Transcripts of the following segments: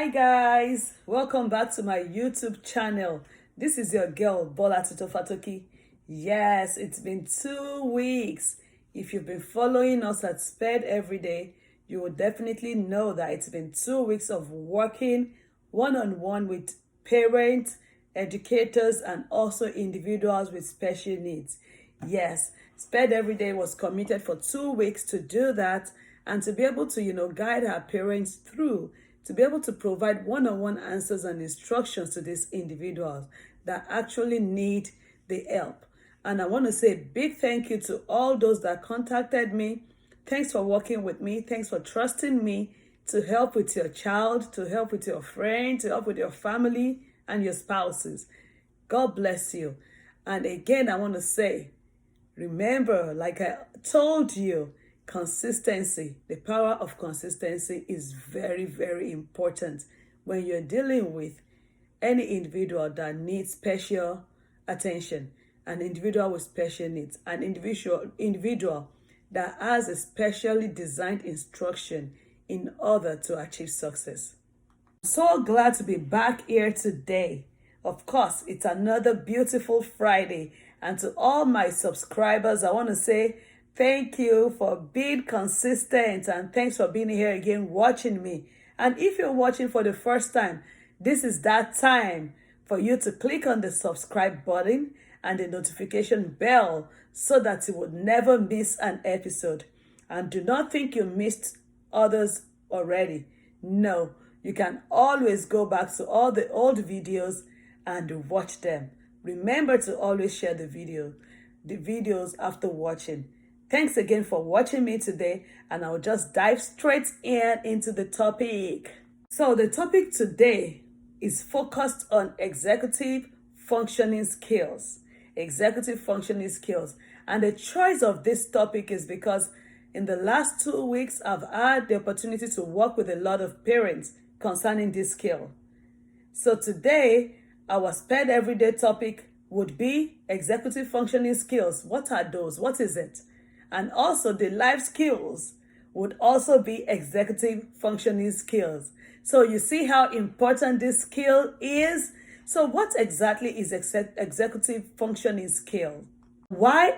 Hi guys, welcome back to my YouTube channel. This is your girl Bola Tutofatoki. Yes, it's been 2 weeks. If you've been following us at Sped every day, you will definitely know that it's been 2 weeks of working one-on-one with parents, educators, and also individuals with special needs. Yes, Sped Every Day was committed for 2 weeks to do that and to be able to, guide our parents through, to be able to provide one-on-one answers and instructions to these individuals that actually need the help. And I want to say a big thank you to all those that contacted me. Thanks for working with me. Thanks for trusting me to help with your child, to help with your friend, to help with your family and your spouses. God bless you. And again, I want to say, remember, like I told you, consistency, the power of consistency is very, very important when you're dealing with any individual that needs special attention, an individual with special needs, an individual that has a specially designed instruction in order to achieve success. I'm so glad to be back here today. Of course, it's another beautiful Friday. And to all my subscribers, I want to say thank you for being consistent and thanks for being here again watching me. And if you're watching for the first time, this is that time for you to click on the subscribe button and the notification bell so that you would never miss an episode. And do not think you missed others already. No, you can always go back to all the old videos and watch them. Remember to always share the videos after watching. Thanks again for watching me today, and I'll just dive straight into the topic. So the topic today is focused on executive functioning skills. Executive functioning skills. And the choice of this topic is because in the last 2 weeks, I've had the opportunity to work with a lot of parents concerning this skill. So today, our Sped Everyday topic would be executive functioning skills. What are those? What is it? And also the life skills would also be executive functioning skills. So you see how important this skill is? So what exactly is executive functioning skill? Why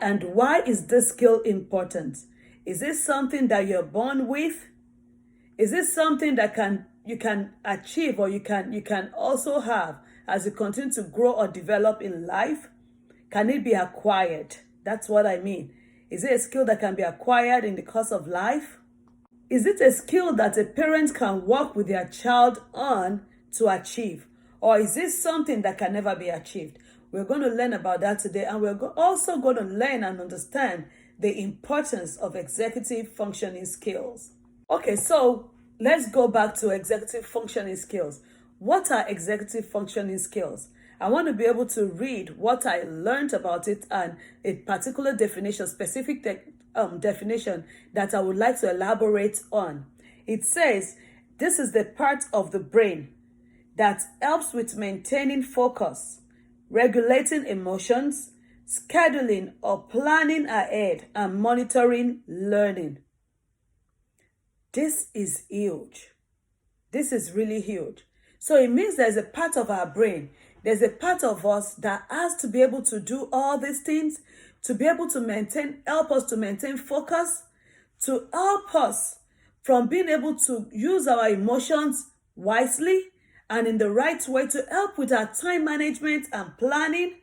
is this skill important? Is this something that you're born with? Is this something that you can achieve or you can also have as you continue to grow or develop in life? Can it be acquired? That's what I mean. Is it a skill that can be acquired in the course of life? Is it a skill that a parent can work with their child on to achieve? Or is this something that can never be achieved? We're going to learn about that today, and we're also going to learn and understand the importance of executive functioning skills. Okay, so let's go back to executive functioning skills. What are executive functioning skills? I want to be able to read what I learned about it and a particular definition, specific definition that I would like to elaborate on. It says, this is the part of the brain that helps with maintaining focus, regulating emotions, scheduling or planning ahead, and monitoring learning. This is huge. This is really huge. So it means there's a part of our brain, there's a part of us that has to be able to do all these things, to be able to help us to maintain focus, to help us from being able to use our emotions wisely and in the right way, to help with our time management and planning.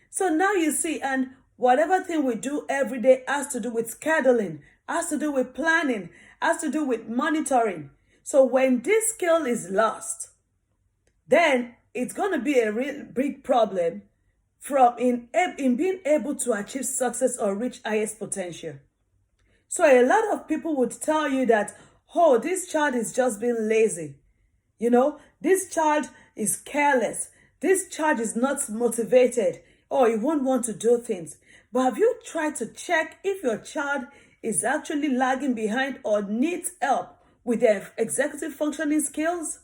So now you see, and whatever thing we do every day has to do with scheduling, has to do with planning, has to do with monitoring. So when this skill is lost, then it's going to be a real big problem in being able to achieve success or reach highest potential. So a lot of people would tell you that, oh, this child is just being lazy. This child is careless. This child is not motivated, or he won't want to do things. But have you tried to check if your child is actually lagging behind or needs help with their executive functioning skills?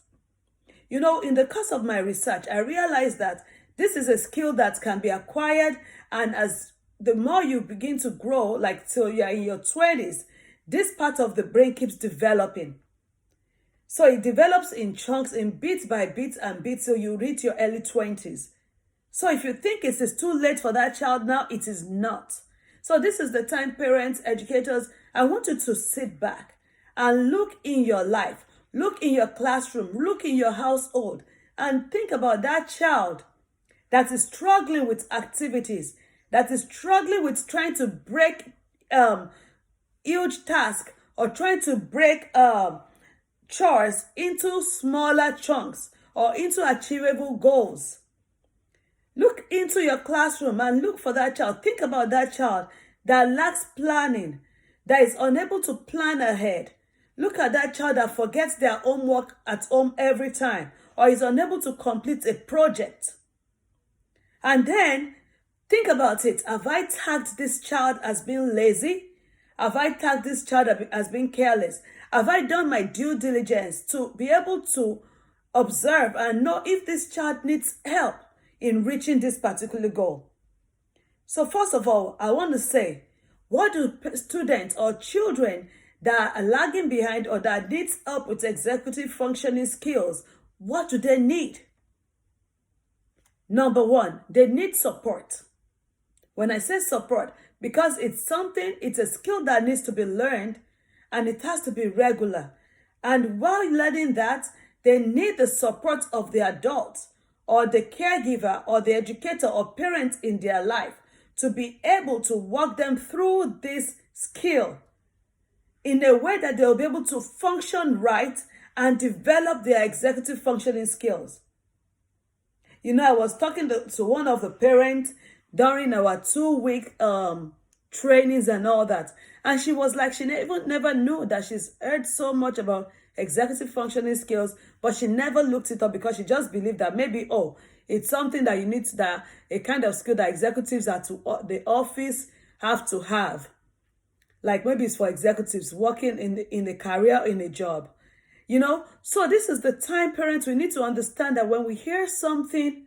In the course of my research, I realized that this is a skill that can be acquired, and as the more you begin to grow, like till you're in your 20s, this part of the brain keeps developing. So it develops in chunks, in bits by bits and bits, till you reach your early 20s. So if you think it is too late for that child now, it is not. So this is the time, parents, educators, I want you to sit back and look in your life, look in your classroom, look in your household, and think about that child that is struggling with activities, that is struggling with trying to break huge tasks, or trying to break chores into smaller chunks or into achievable goals. Look into your classroom and look for that child. Think about that child that lacks planning, that is unable to plan ahead. Look at that child that forgets their homework at home every time, or is unable to complete a project. And then think about it. Have I tagged this child as being lazy? Have I tagged this child as being careless? Have I done my due diligence to be able to observe and know if this child needs help in reaching this particular goal? So first of all, I want to say, what do students or children that are lagging behind or that needs help with executive functioning skills, what do they need? Number one, they need support. When I say support, because it's a skill that needs to be learned, and it has to be regular. And while learning that, they need the support of the adult or the caregiver or the educator or parent in their life to be able to walk them through this skill in a way that they'll be able to function right and develop their executive functioning skills. You know, I was talking to one of the parents during our 2-week trainings and all that. And she was like, she never knew that she's heard so much about executive functioning skills, but she never looked it up because she just believed that maybe, it's something that you need, that a kind of skill that executives at the office have to have. Like maybe it's for executives working in a career, in a job. You know, so this is the time, parents, we need to understand that when we hear something,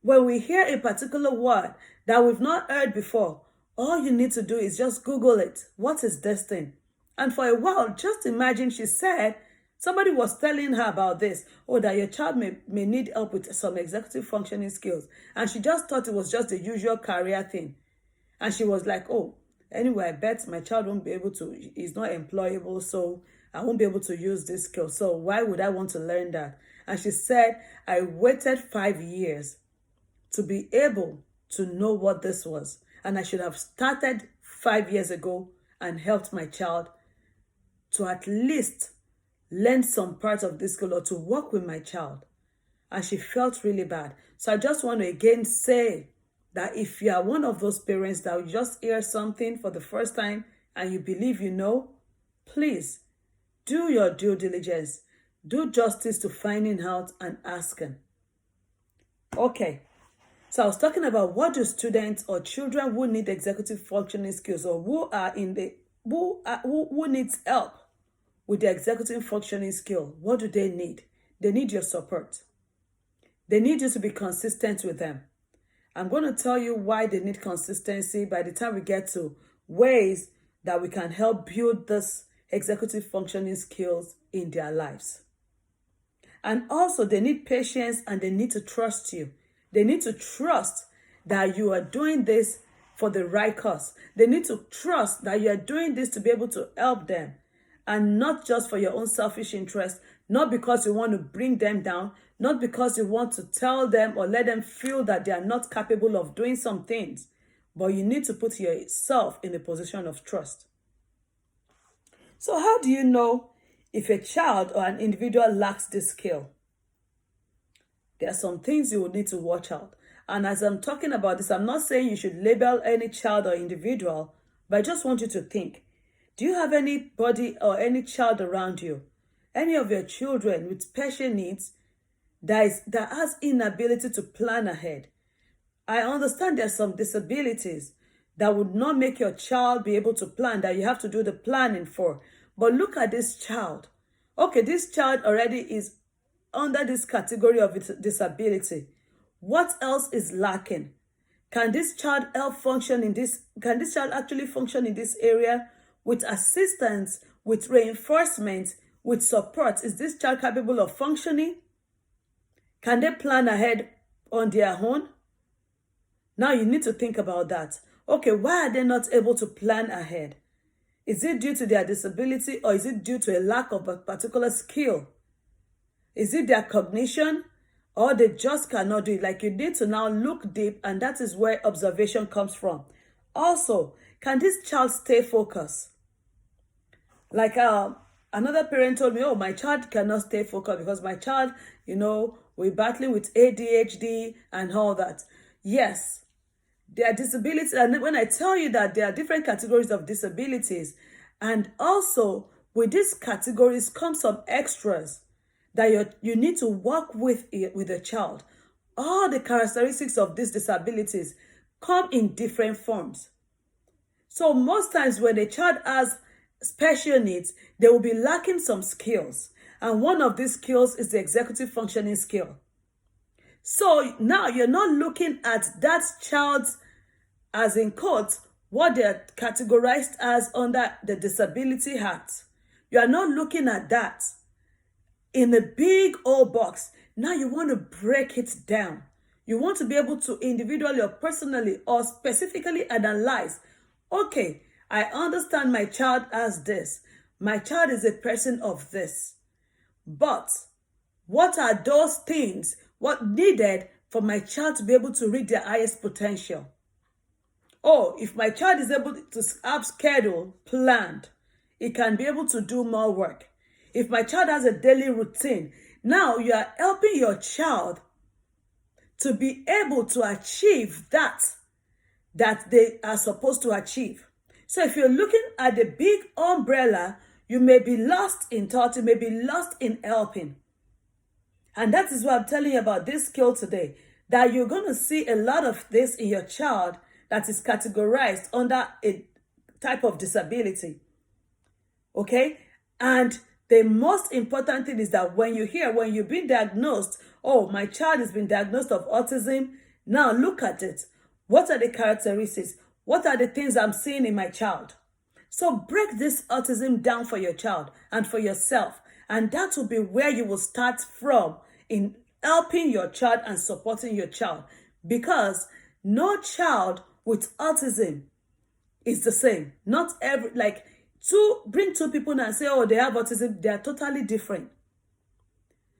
when we hear a particular word that we've not heard before, all you need to do is just Google it. What is this thing? And for a while, just imagine, she said, somebody was telling her about this. That your child may need help with some executive functioning skills. And she just thought it was just the usual career thing. And she was like, anyway, I bet my child won't be able to, he's not employable, so I won't be able to use this skill. So why would I want to learn that? And she said, I waited 5 years to be able to know what this was. And I should have started 5 years ago and helped my child to at least learn some part of this skill or to work with my child. And she felt really bad. So I just want to again say that if you are one of those parents that will just hear something for the first time and you believe you know, please do your due diligence. Do justice to finding out and asking. Okay. So I was talking about what do students or children who need executive functioning skills, or who needs help with the executive functioning skill, what do they need? They need your support. They need you to be consistent with them. I'm going to tell you why they need consistency by the time we get to ways that we can help build this executive functioning skills in their lives. And also they need patience, and they need to trust you. They need to trust that you are doing this for the right cause. They need to trust that you are doing this to be able to help them, and not just for your own selfish interest, not because you want to bring them down, not because you want to tell them or let them feel that they are not capable of doing some things, but you need to put yourself in a position of trust. So how do you know if a child or an individual lacks this skill? There are some things you will need to watch out. And as I'm talking about this, I'm not saying you should label any child or individual, but I just want you to think. Do you have anybody or any child around you, any of your children with special needs that has inability to plan ahead? I understand there's some disabilities that would not make your child be able to plan, that you have to do the planning for. But look at this child. Okay, this child already is under this category of disability. What else is lacking? Can this child can this child actually function in this area with assistance, with reinforcement, with support, is this child capable of functioning? Can they plan ahead on their own? Now you need to think about that. Okay, why are they not able to plan ahead? Is it due to their disability, or is it due to a lack of a particular skill? Is it their cognition, or they just cannot do it? Like, you need to now look deep, and that is where observation comes from. Also, can this child stay focused? Like another parent told me, oh, my child cannot stay focused because my child, we're battling with ADHD and all that. Yes, there are disabilities. And when I tell you that there are different categories of disabilities, and also with these categories come some extras that you need to work with a child. All the characteristics of these disabilities come in different forms. So most times when a child has special needs, they will be lacking some skills. And one of these skills is the executive functioning skill. So now you're not looking at that child's, as in quotes, what they're categorized as under the Disability Act. You are not looking at that in a big old box. Now you want to break it down. You want to be able to individually or personally or specifically analyze, okay, I understand my child has this. My child is a person of this. But what are those things, what needed for my child to be able to reach their highest potential? Oh, if my child is able to have schedule planned, it can be able to do more work. If my child has a daily routine, now you are helping your child to be able to achieve that they are supposed to achieve. So if you're looking at the big umbrella, you may be lost in thought, you may be lost in helping. And that is what I'm telling you about this skill today, that you're going to see a lot of this in your child that is categorized under a type of disability. Okay? And the most important thing is that when you've been diagnosed, oh, my child has been diagnosed of autism, now look at it. What are the characteristics? What are the things I'm seeing in my child? So break this autism down for your child and for yourself. And that will be where you will start from in helping your child and supporting your child. Because no child with autism is the same. Not every, bring two people and say, oh, they have autism. They are totally different.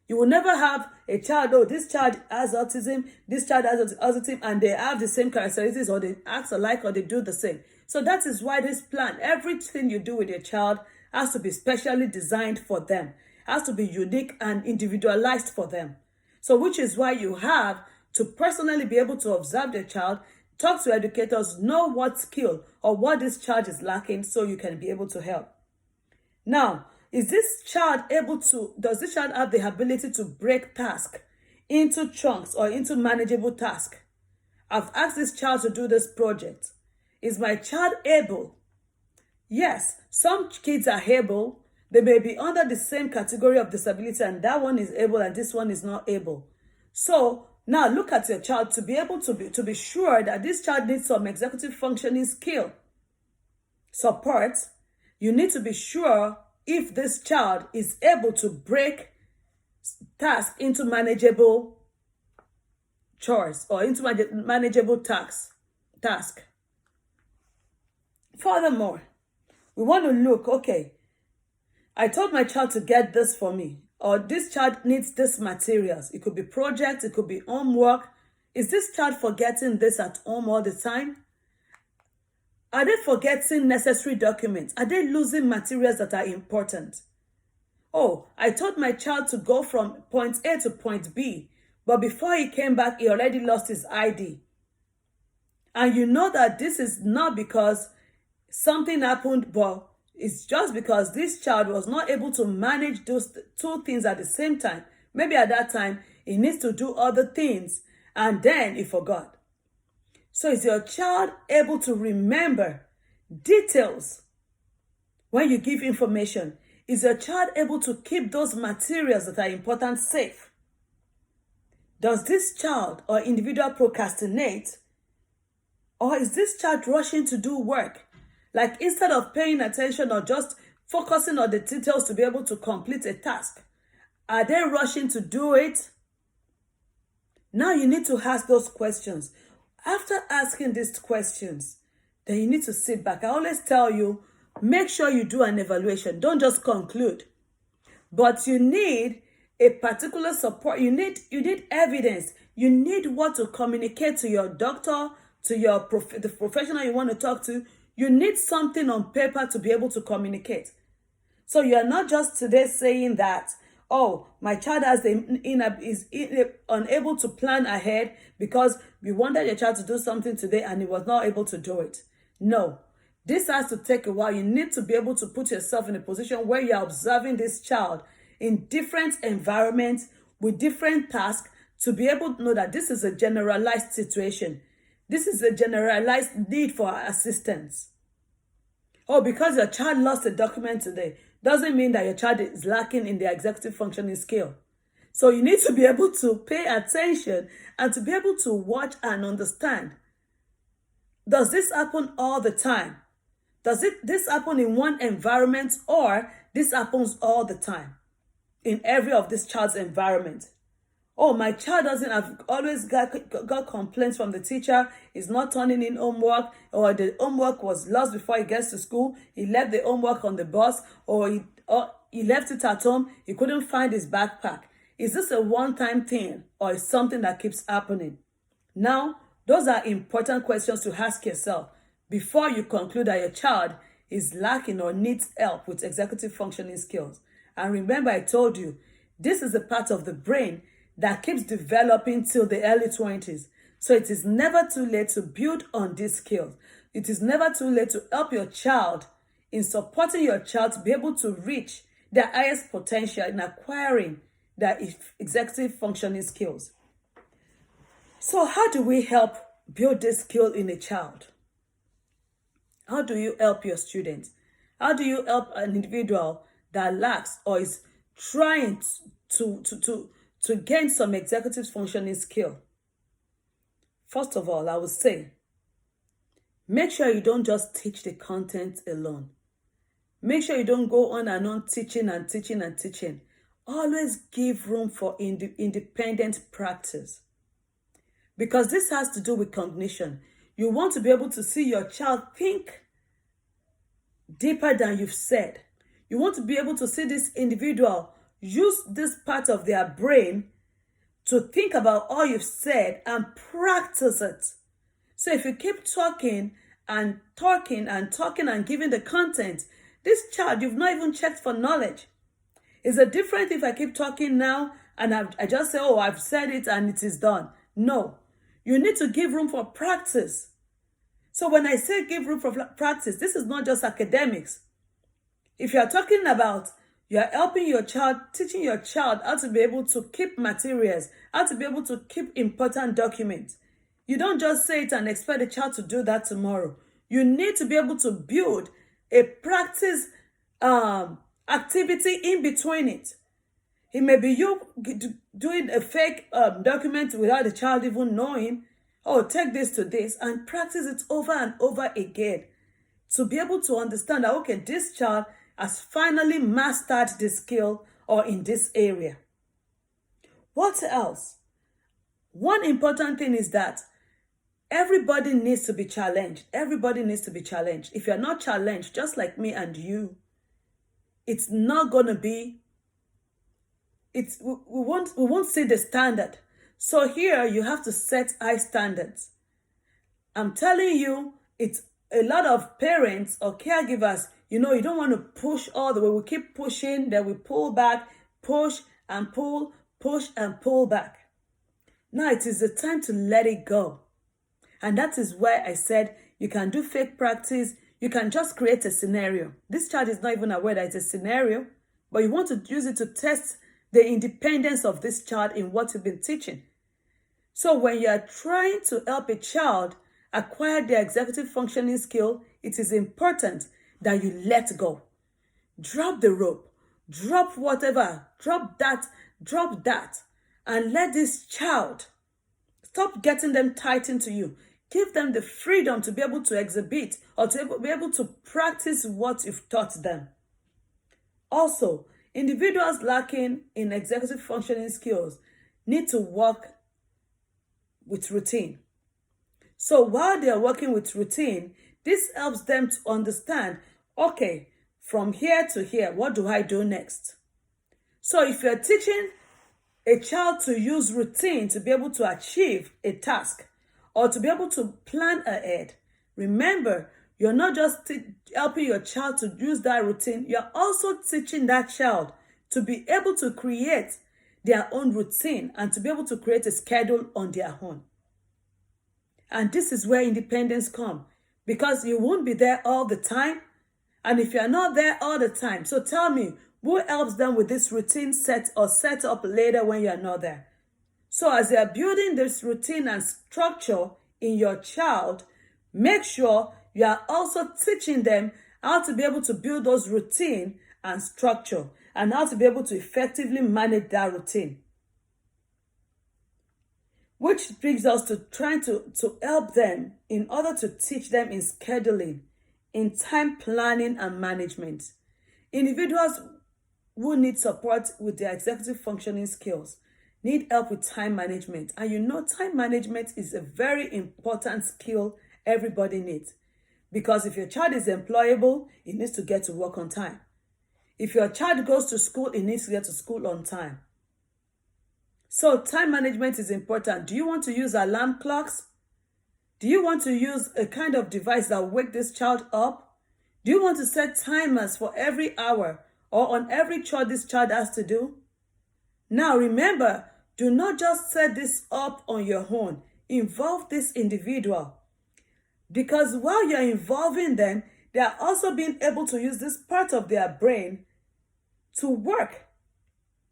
You will never have a child, oh, this child has autism, this child has autism, and they have the same characteristics, or they act alike, or they do the same. So that is why this plan, everything you do with your child has to be specially designed for them, has to be unique and individualized for them. So which is why you have to personally be able to observe the child, talk to educators, know what skill or what this child is lacking so you can be able to help. Now, does this child have the ability to break tasks into chunks or into manageable tasks? I've asked this child to do this project. Is my child able? Yes, some kids are able. They may be under the same category of disability, and that one is able and this one is not able. So now look at your child to be able to be sure that this child needs some executive functioning skill support. You need to be sure if this child is able to break tasks into manageable chores or into manageable task. Furthermore, we want to look, okay, I told my child to get this for me, or this child needs this materials. It could be projects, it could be homework. Is this child forgetting this at home all the time? Are they forgetting necessary documents? Are they losing materials that are important? Oh, I told my child to go from point A to point B, but before he came back, he already lost his ID. And you know that this is not because something happened, but it's just because this child was not able to manage those two things at the same time. Maybe at that time, he needs to do other things, and then he forgot. So is your child able to remember details when you give information? Is your child able to keep those materials that are important safe? Does this child or individual procrastinate? Or is this child rushing to do work? Like instead of paying attention or just focusing on the details to be able to complete a task? Are they rushing to do it? Now you need to ask those questions. After asking these questions, then you need to sit back. I always tell you, make sure you do an evaluation. Don't just conclude. But you need a particular support. You need evidence. You need what to communicate to your doctor, to your the professional you want to talk to. You need something on paper to be able to communicate. So you are not just today saying that, oh, my child is unable to plan ahead because you wanted your child to do something today and he was not able to do it. No, this has to take a while. You need to be able to put yourself in a position where you are observing this child in different environments with different tasks to be able to know that this is a generalized situation. This is a generalized need for assistance. Oh, because your child lost a document today doesn't mean that your child is lacking in the executive functioning skill. So you need to be able to pay attention and to be able to watch and understand. Does this happen all the time? Does this happen in one environment, or this happens all the time in every of this child's environment? Oh, my child doesn't have always got complaints from the teacher. He's not turning in homework, or the homework was lost before he gets to school. He left the homework on the bus, or he left it at home. He couldn't find his backpack. Is this a one-time thing, or is something that keeps happening? Now, those are important questions to ask yourself before you conclude that your child is lacking or needs help with executive functioning skills. And remember, I told you, this is a part of the brain that keeps developing till the early 20s. So it is never too late to build on these skills. It is never too late to help your child in supporting your child to be able to reach their highest potential in acquiring their executive functioning skills. So how do we help build this skill in a child? How do you help your students? How do you help an individual that lacks or is trying to gain some executive functioning skill? First of all, I would say, make sure you don't just teach the content alone. Make sure you don't go on and on teaching and teaching and teaching. Always give room for independent practice. Because this has to do with cognition. You want to be able to see your child think deeper than you've said. You want to be able to see this individual use this part of their brain to think about all you've said and practice it. So if you keep talking and talking and talking and giving the content, this child, you've not even checked for knowledge. Is it different if I keep talking now and I just say, oh, I've said it and it is done? No. You need to give room for practice. So when I say give room for practice, this is not just academics. If you are talking about you are helping your child, teaching your child how to be able to keep materials, how to be able to keep important documents. You don't just say it and expect the child to do that tomorrow. You need to be able to build a practice activity in between it. It may be you doing a fake document without the child even knowing. Oh, take this to this and practice it over and over again to be able to understand that, okay, this child has finally mastered the skill or in this area. What else? One important thing is that everybody needs to be challenged. Everybody needs to be challenged. If you're not challenged, just like me and you, it's not going to be, we won't see the standard. So here you have to set high standards. I'm telling you, it's a lot of parents or caregivers, you don't want to push all the way. We keep pushing, then we pull back, push and pull, push and pull back. Now it is the time to let it go. And that is why I said you can do fake practice. You can just create a scenario. This child is not even aware that it's a scenario, but you want to use it to test the independence of this child in what you've been teaching. So when you are trying to help a child acquire their executive functioning skill, it is important that you let go. Drop the rope. Drop whatever. Drop that. And let this child, stop getting them tightened to you. Give them the freedom to be able to exhibit or to be able to practice what you've taught them. Also, individuals lacking in executive functioning skills need to work with routine. So while they are working with routine, this helps them to understand, okay, from here to here, what do I do next? So if you're teaching a child to use routine to be able to achieve a task or to be able to plan ahead, remember, you're not just helping your child to use that routine, you're also teaching that child to be able to create their own routine and to be able to create a schedule on their own. And this is where independence comes, because you won't be there all the time. And if you're not there all the time, so tell me, who helps them with this routine set up later when you're not there? So as you're building this routine and structure in your child, make sure you are also teaching them how to be able to build those routine and structure and how to be able to effectively manage that routine. Which brings us to trying to help them in order to teach them in scheduling, in time planning and management. Individuals who need support with their executive functioning skills need help with time management. And you know, time management is a very important skill everybody needs. Because if your child is employable, it needs to get to work on time. If your child goes to school, it needs to get to school on time. So time management is important. Do you want to use alarm clocks? Do you want to use a kind of device that will wake this child up? Do you want to set timers for every hour or on every chore this child has to do? Now remember, do not just set this up on your own. Involve this individual. Because while you're involving them, they are also being able to use this part of their brain to work.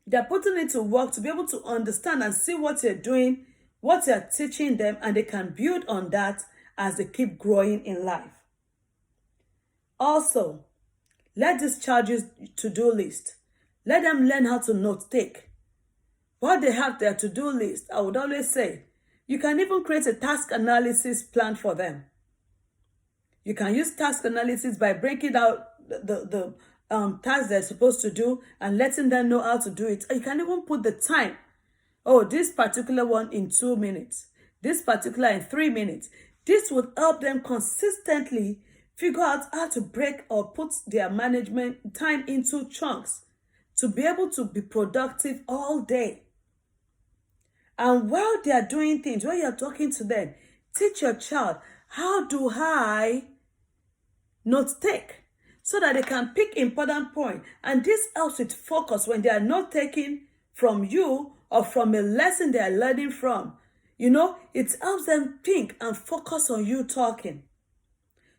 They're putting it to work to be able to understand and see what you're doing, what you're teaching them, and they can build on that as they keep growing in life. Also, let this child use to-do list. Let them learn how to note-take. While they have their to-do list, I would always say, you can even create a task analysis plan for them. You can use task analysis by breaking out the tasks they're supposed to do and letting them know how to do it. You can even put the time. Oh, this particular one in 2 minutes. This particular in 3 minutes. This would help them consistently figure out how to break or put their management time into chunks to be able to be productive all day. And while they are doing things, while you're talking to them, teach your child, how do I note take? So that they can pick important points. And this helps with focus when they are not taking from you or from a lesson they are learning from. You know, it helps them think and focus on you talking.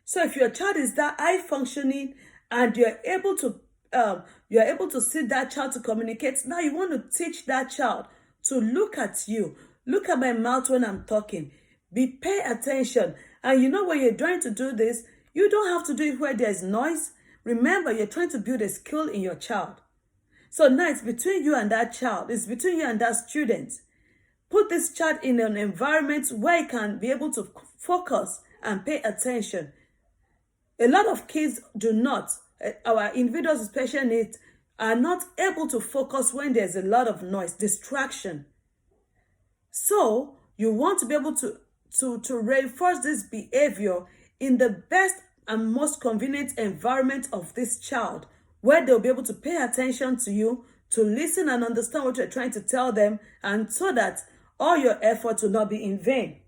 So if your child is that high functioning and you're able to see that child to communicate, now you want to teach that child to look at you. Look at my mouth when I'm talking. Pay attention. And you know, when you're trying to do this, you don't have to do it where there's noise. Remember, you're trying to build a skill in your child. So now it's between you and that child. It's between you and that student. Put this child in an environment where he can be able to focus and pay attention. A lot of kids do not, our individuals with special needs, are not able to focus when there's a lot of noise, distraction. So you want to be able to reinforce this behavior in the best and most convenient environment of this child, where they'll be able to pay attention to you, to listen and understand what you're trying to tell them, and so that all your effort will not be in vain.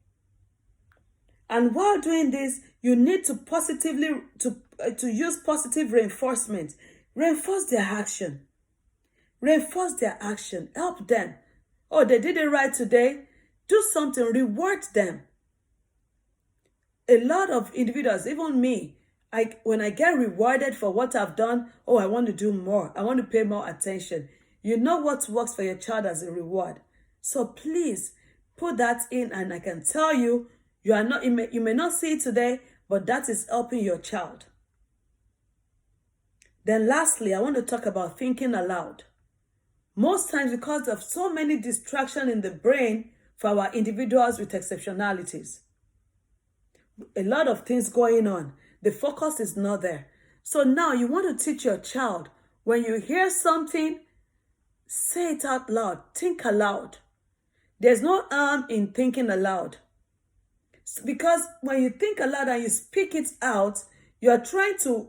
And while doing this, you need to use positive reinforcement. Reinforce their action. Reinforce their action. Help them. Oh, they did it right today. Do something. Reward them. A lot of individuals, even me, when I get rewarded for what I've done, oh, I want to do more. I want to pay more attention. You know what works for your child as a reward. So please put that in, and I can tell you, you may not see it today, but that is helping your child. Then lastly, I want to talk about thinking aloud. Most times, because of so many distractions in the brain for our individuals with exceptionalities, a lot of things going on, the focus is not there. So now you want to teach your child When you hear something, say it out loud. Think aloud. There's no harm in thinking aloud. Because when you think aloud and you speak it out, you're trying to,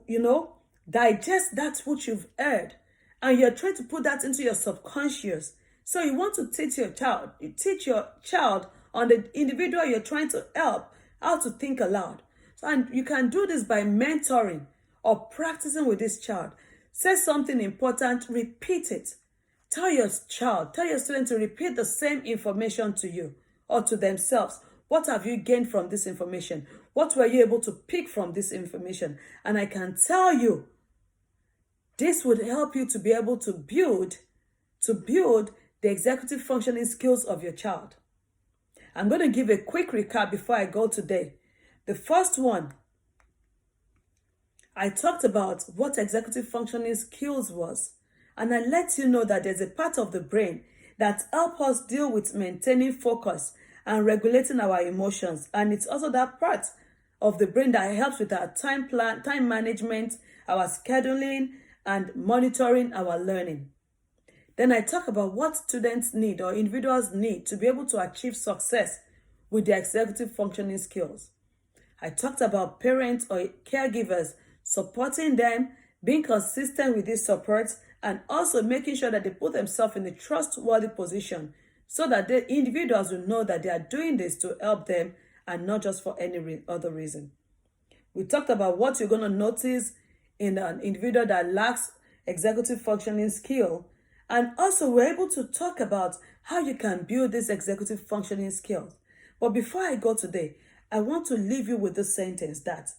digest that which you've heard. And you're trying to put that into your subconscious. So you want to teach your child. You teach your child on the individual you're trying to help how to think aloud. And you can do this by mentoring or practicing with this child. Say something important, repeat it. Tell your student to repeat the same information to you or to themselves. What have you gained from this information? What were you able to pick from this information? And I can tell you, this would help you to be able to build the executive functioning skills of your child. I'm going to give a quick recap before I go today. The first one, I talked about what executive functioning skills was. And I let you know that there's a part of the brain that helps us deal with maintaining focus and regulating our emotions. And it's also that part of the brain that helps with our time management, our scheduling, and monitoring our learning. Then I talk about what students need or individuals need to be able to achieve success with their executive functioning skills. I talked about parents or caregivers supporting them, being consistent with these supports, and also making sure that they put themselves in a trustworthy position so that the individuals will know that they are doing this to help them and not just for any other reason. We talked about what you're going to notice in an individual that lacks executive functioning skill. And also we're able to talk about how you can build these executive functioning skills. But before I go today, I want to leave you with this sentence that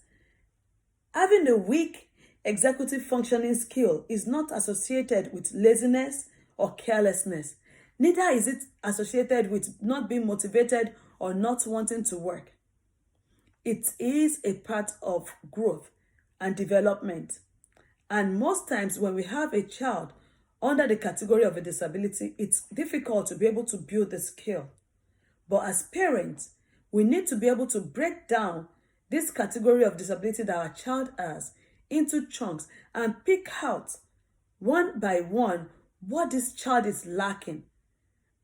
having a weak executive functioning skill is not associated with laziness or carelessness. Neither is it associated with not being motivated or not wanting to work. It is a part of growth and development. And most times when we have a child under the category of a disability, it's difficult to be able to build the skill. But as parents, we need to be able to break down this category of disability that our child has into chunks and pick out one by one what this child is lacking.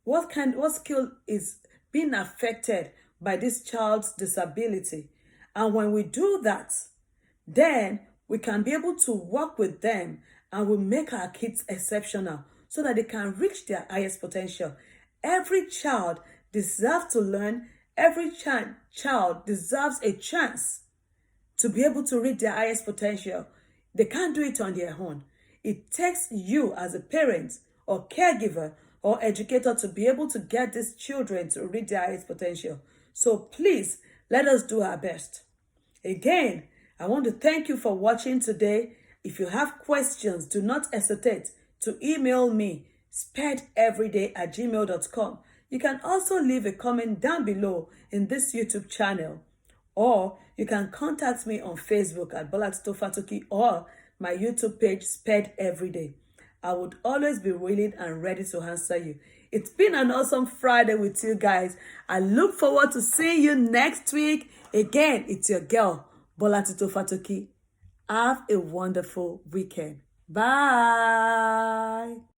What skill is being affected by this child's disability. And when we do that, then we can be able to work with them and we make our kids exceptional so that they can reach their highest potential. Every child deserves to learn. Every child deserves a chance to be able to reach their highest potential. They can't do it on their own. It takes you as a parent or caregiver or educator to be able to get these children to reach their highest potential. So please, let us do our best. Again, I want to thank you for watching today. If you have questions, do not hesitate to email me, spadeveryday@gmail.com. You can also leave a comment down below in this YouTube channel, or you can contact me on Facebook at Bola Tito Fatoki or my YouTube page, Sped Everyday. I would always be willing and ready to answer you. It's been an awesome Friday with you guys. I look forward to seeing you next week. Again, it's your girl, Bola Tito Fatoki. Have a wonderful weekend. Bye.